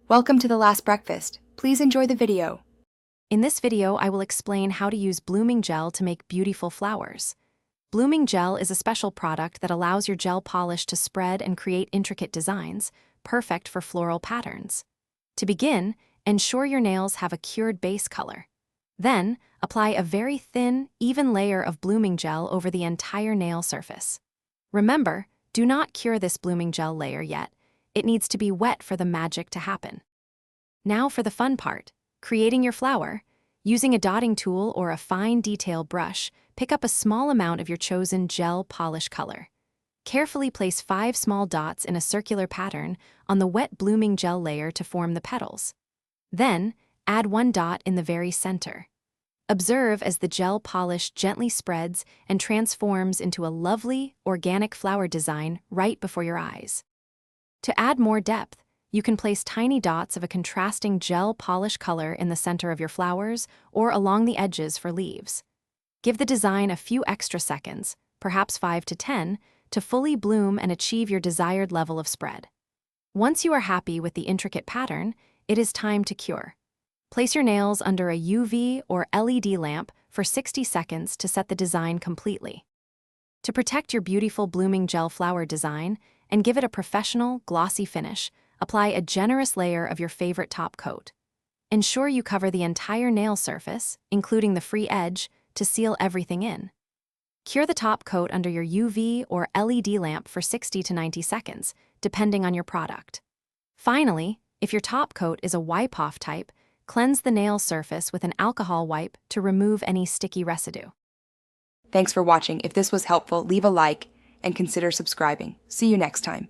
Welcome to the last breakfast. Please enjoy the video. In this video, I will explain how to use blooming gel to make beautiful flowers. Blooming gel is a special product that allows your gel polish to spread and create intricate designs, perfect for floral patterns. To begin, ensure your nails have a cured base color. Then, apply a very thin, even layer of blooming gel over the entire nail surface. Remember, do not cure this blooming gel layer yet. It needs to be wet for the magic to happen. Now for the fun part, creating your flower. Using a dotting tool or a fine detail brush, pick up a small amount of your chosen gel polish color. Carefully place 5 small dots in a circular pattern on the wet blooming gel layer to form the petals. Then, add 1 dot in the very center. Observe as the gel polish gently spreads and transforms into a lovely, organic flower design right before your eyes. To add more depth, you can place tiny dots of a contrasting gel polish color in the center of your flowers or along the edges for leaves. Give the design a few extra seconds, perhaps 5 to 10, to fully bloom and achieve your desired level of spread. Once you are happy with the intricate pattern, it is time to cure. Place your nails under a UV or LED lamp for 60 seconds to set the design completely. To protect your beautiful blooming gel flower design and give it a professional, glossy finish, apply a generous layer of your favorite top coat. Ensure you cover the entire nail surface, including the free edge, to seal everything in. Cure the top coat under your UV or LED lamp for 60 to 90 seconds, depending on your product. Finally, if your top coat is a wipe-off type, cleanse the nail surface with an alcohol wipe to remove any sticky residue. Thanks for watching. If this was helpful, leave a like and consider subscribing. See you next time.